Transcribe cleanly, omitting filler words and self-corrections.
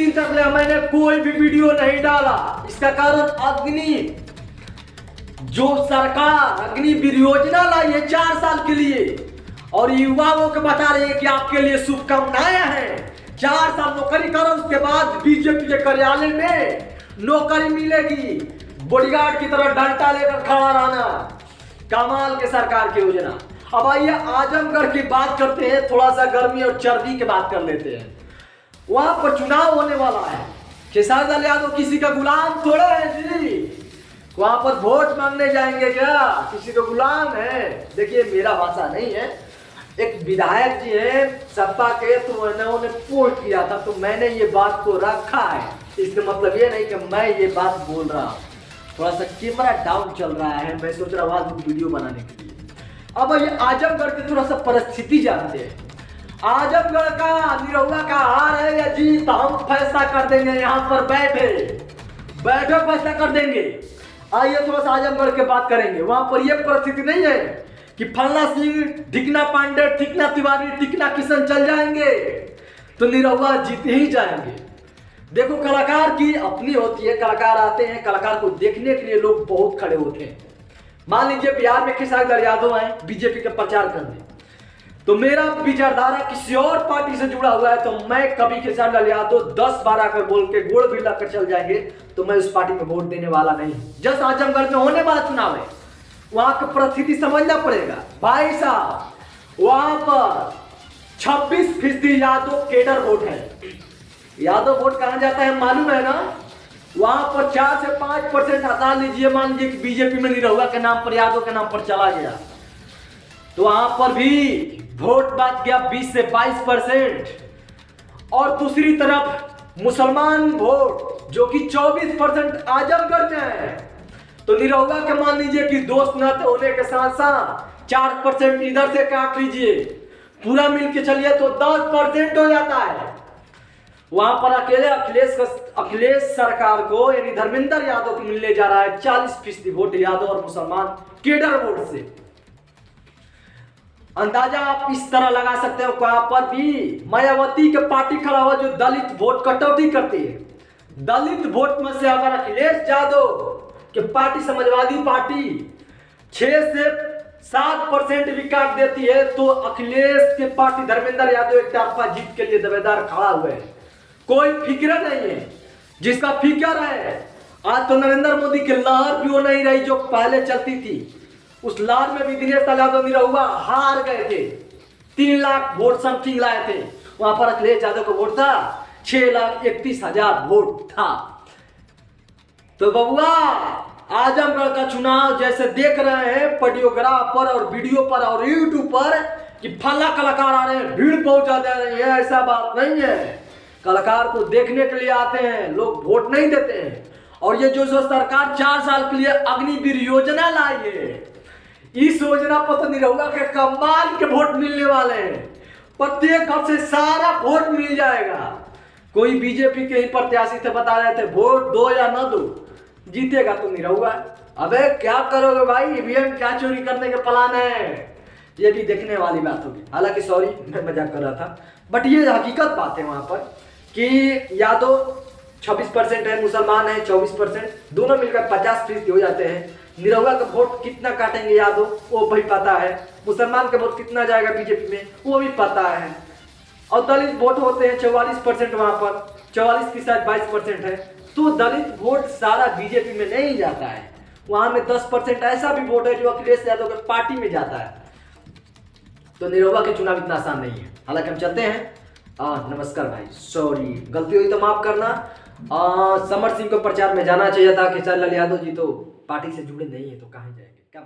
दिन तक मैंने कोई भी वीडियो नहीं डाला। इसका कारण अग्नि जो सरकार अग्नि योजना लाई है 4 साल के लिए और युवाओं को बता रही है कि आपके लिए शुभकामनाएं हैं। 4 साल नौकरी करो, उसके बाद बीजेपी के कार्यालय में नौकरी मिलेगी। बॉडीगार्ड की तरह डंडा लेकर खड़ा रहना, कमाल के सरकार की योजना। अब आइए आजमगढ़ की बात करते हैं, थोड़ा सा गर्मी और चर्बी की बात कर लेते हैं। वहां पर चुनाव होने वाला है। खेसारी लाल यादव किसी का गुलाम थोड़े है जी, वहां पर वोट मांगने जाएंगे क्या? किसी का गुलाम है? देखिए मेरा भाषा नहीं है, एक विधायक जी है सपा के, तो उन्होंने पोस्ट किया था, तो मैंने ये बात को रखा है। इसका मतलब ये नहीं कि मैं ये बात बोल रहा हूँ। थोड़ा सा कैमरा डाउन चल रहा है, मैं सोच रहा हूँ वीडियो बनाने के लिए। अब ये आजमगढ़ की थोड़ा सा परिस्थिति जानते हैं। आजमगढ़ का निरहुआ का हार है या जीत, हम फैसला कर देंगे। यहाँ पर बैठे फैसला कर देंगे। आइए थोड़ा सा आजमगढ़ की बात करेंगे। वहां पर यह परिस्थिति नहीं है कि फलना सिंह, ढिकना पांडे, ठिकना तिवारी, टिकना किशन चल जाएंगे तो निरहुआ जीत ही जाएंगे। देखो कलाकार की अपनी होती है, कलाकार आते हैं, कलाकार को देखने के लिए लोग बहुत खड़े होते हैं। मान लीजिए बिहार में खेसारी लाल यादव आए बीजेपी का प्रचार करने, तो मेरा विचारधारा किसी और पार्टी से जुड़ा हुआ है, तो मैं कभी खेसारी लाल यादव 10-12 कर बोल के गोड़ भी लाकर चल जाएंगे तो मैं उस पार्टी में वोट देने वाला नहीं। जैसे आजमगढ़ में होने वाला चुनाव है, वहां की परिस्थिति समझना पड़ेगा भाई साहब। वहां पर 26% यादव केडर वोट है। यादव वोट कहां जाता है मालूम है ना? वहां पर 4 से 5% हटा लीजिए। मान लीजिए कि बीजेपी में निरहुआ के नाम पर, यादव के नाम पर चला गया, तो वहां पर भी वोट बात गया 20 से 22%। और दूसरी तरफ मुसलमान वोट जो कि 24% आजमगढ़ में है, तो निरहुआ के मान लीजिए कि दोस्त नाते होने के साथ साथ 4% इधर से काट लीजिए, पूरा मिलके चलिए तो 10% हो जाता है। वहां पर अकेले अखिलेश सरकार को यानी धर्मेंद्र यादव को मिलने जा रहा है 40% वोट यादव और मुसलमान केडर वोट से। अंदाजा आप इस तरह लगा सकते हो। वहां पर भी मायावती के पार्टी खड़ा हुआ जो दलित वोट कटौती करती है। दलित वोट में से अगर अखिलेश यादव के पार्टी समाजवादी पार्टी 6 से 7% भी काट देती है, तो अखिलेश के पार्टी धर्मेंद्र यादव एक तरफा जीत के लिए दावेदार खड़ा हुए हैं। कोई फिक्र नहीं है। जिसका फिक्र है, आज तो नरेंद्र मोदी की लहर भी वो नहीं रही जो पहले चलती थी। उस लहर में भी दिनेश लाल यादव निरहुआ हार गए थे। 3 लाख वोट समथिंग लाए थे। वहां पर अखिलेश यादव का वोट था 6,31,000 वोट था। तो बबुआ आजमगढ़ का चुनाव जैसे देख रहे हैं वीडियोग्राफ पर और वीडियो पर और यूट्यूब पर कि फला कलाकार आ रहे हैं, भीड़ पहुंचा दे रहे हैं, ऐसा बात नहीं है। कलाकार को देखने के लिए आते हैं लोग, वोट नहीं देते हैं। और ये जो सरकार 4 साल के लिए अग्निवीर योजना लाई है, इस योजना पर तो निरहुआ के कमाल के वोट मिलने वाले हैं। प्रत्येक घर से सारा वोट मिल जाएगा। कोई बीजेपी के ही प्रत्याशी थे बता रहे थे वोट दो या न दो, जीतेगा तो निरहुआ। अबे क्या करोगे भाई, ईवीएम क्या चोरी करने के प्लान है, ये भी देखने वाली बात होगी। हालांकि सॉरी मैं मजाक कर रहा था, बट ये हकीकत बात है वहां पर कि यादव 26% है, मुसलमान है 24%, दोनों मिलकर 50% हो जाते हैं। निरहुआ का वोट कितना काटेंगे यादव वो भी पता है, मुसलमान का वोट कितना जाएगा बीजेपी में वो भी पता है। और दलित वोट होते हैं 44% वहां पर, 44 की शायद 22% है। तो दलित वोट सारा बीजेपी में नहीं जाता है, वहां में 10% ऐसा भी वोट है जो अखिलेश यादव के पार्टी में जाता है। तो निरहुआ के चुनाव इतना आसान नहीं है। हालांकि हम चलते हैं। नमस्कार भाई, सॉरी गलती हुई तो माफ करना। समर सिंह को प्रचार में जाना चाहिए था, खेसारी लाल यादव जी तो पार्टी से जुड़े नहीं है तो कहाँ जाएंगे क्या।